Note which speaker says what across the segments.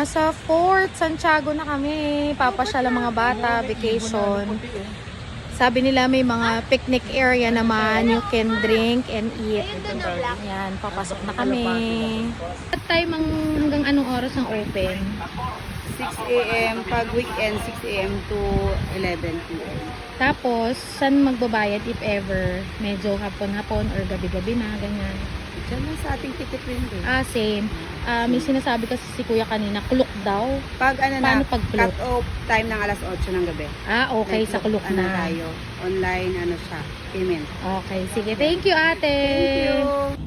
Speaker 1: Nasa Fort Santiago na kami. Papasyal ang mga bata, vacation. Sabi nila may mga picnic area naman. You can drink and eat. Yan, papasok na kami. At time hanggang anong oras ang open?
Speaker 2: 6 a.m. pag weekend, 6 a.m. to 11 p.m.
Speaker 1: Tapos, saan magbabayad if ever? Medyo hapon-hapon or gabi-gabi na, ganyan.
Speaker 2: Diyan lang sa ating ticket window.
Speaker 1: Same. May sinasabi kasi si Kuya kanina, kluk daw.
Speaker 2: Pag ano
Speaker 1: Paano
Speaker 2: na,
Speaker 1: pag kluk?
Speaker 2: cut off time ng alas 8 ng gabi.
Speaker 1: Okay,
Speaker 2: Like,
Speaker 1: sa kluk
Speaker 2: ano
Speaker 1: na.
Speaker 2: tayo, online ano siya, payment.
Speaker 1: Okay, sige. Thank you, ate.
Speaker 2: Thank you.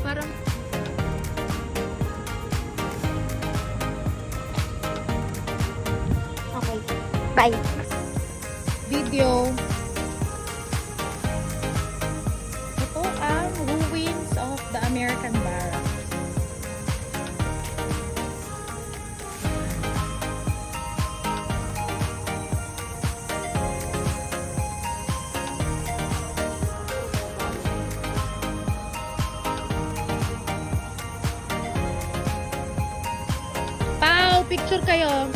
Speaker 1: Parang
Speaker 3: Okay. Bye.
Speaker 1: video. Ito ang ruins of the American Barracks. Pau, picture kayo.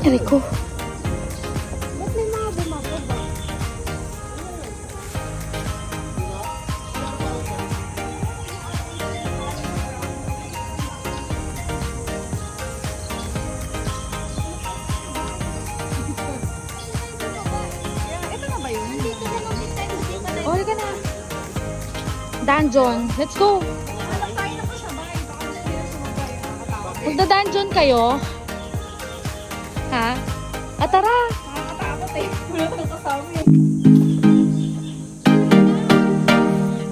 Speaker 3: Aray ko.
Speaker 2: Ba't may mga bumako ba? Ito na ba yun?
Speaker 1: Okay ka na. Dungeon. Let's go. Magda-dungeon kayo? Ha? Tara.
Speaker 2: Nakakatakot eh. Wala kang kasama eh.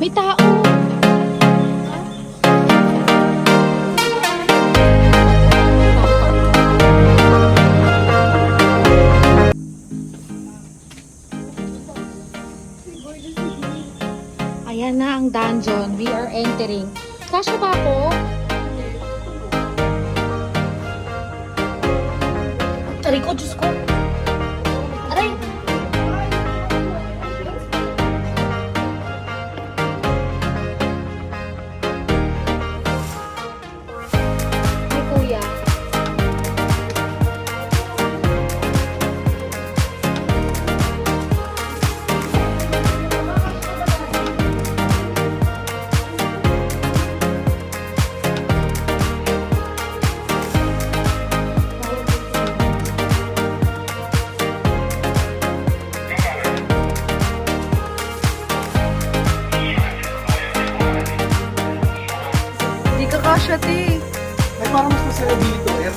Speaker 1: May tao. Ayan na ang dungeon. We are entering. Kasya ba ako? Aray ko, Diyos ko. Aray! Ay, kuya.
Speaker 2: Kasha, te.
Speaker 4: Ay, parang mas masaya dito, eh.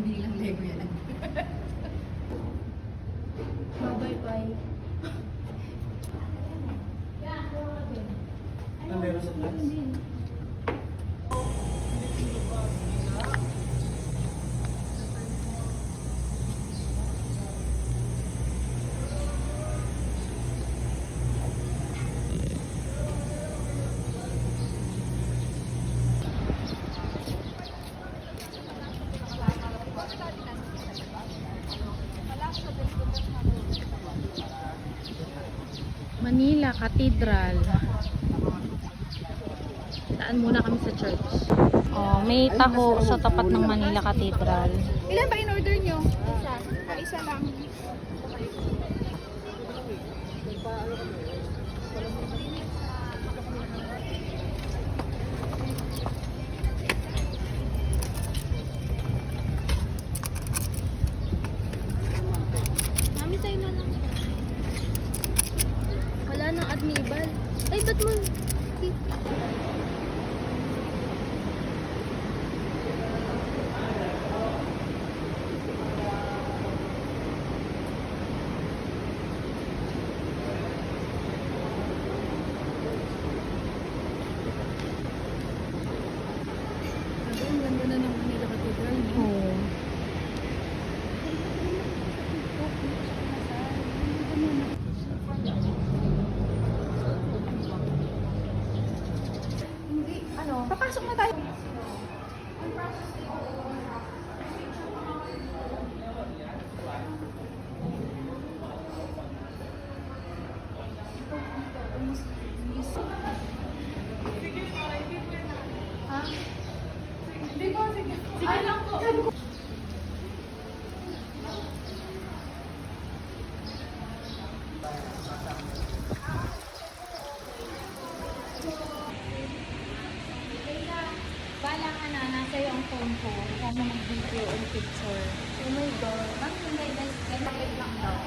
Speaker 2: bumili ng Lego yan.
Speaker 1: Bye-bye.
Speaker 4: Ano meron sa class?
Speaker 1: Manila Cathedral. Daan muna kami sa church. Oh, may taho sa tapat ng Manila Cathedral.
Speaker 2: Ilan ba in-order nyo? Isa. Isa lang.
Speaker 3: Mami, tayo na lang. Wala nang admibal. Ay, ba't mo?
Speaker 2: Ang ganda na ng Manila Cathedral.
Speaker 1: Oh.
Speaker 2: Papasok na tayo.
Speaker 1: Bala ka na, nasa iyo ang phone ko. Huwag mo mag-video or picture.
Speaker 3: Oh my God. Mami, hindi. Ganapit lang daw.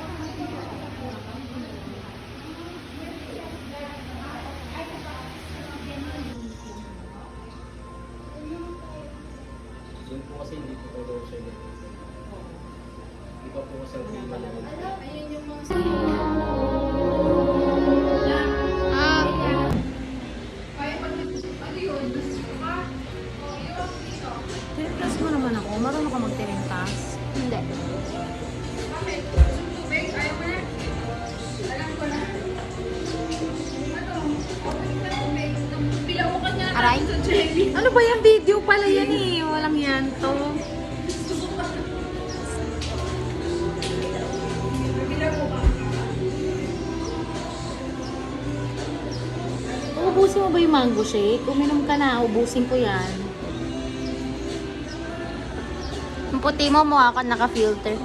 Speaker 4: Yun po kasi hindi po todo siya. Iba po sa
Speaker 3: Ayun yung mga
Speaker 1: Tirintas mo naman ako. Marunong ka magtirintas.
Speaker 3: Hindi. Aray?
Speaker 1: Ano ba yung video pala yan eh? Walang yan to. Ubusin mo ba yung mango shake? Uminom ka na, ubusin ko yan.
Speaker 3: Ang puti mo, mukha ka naka-filter.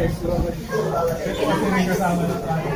Speaker 4: extra. Ito kasi may kasama na tayo.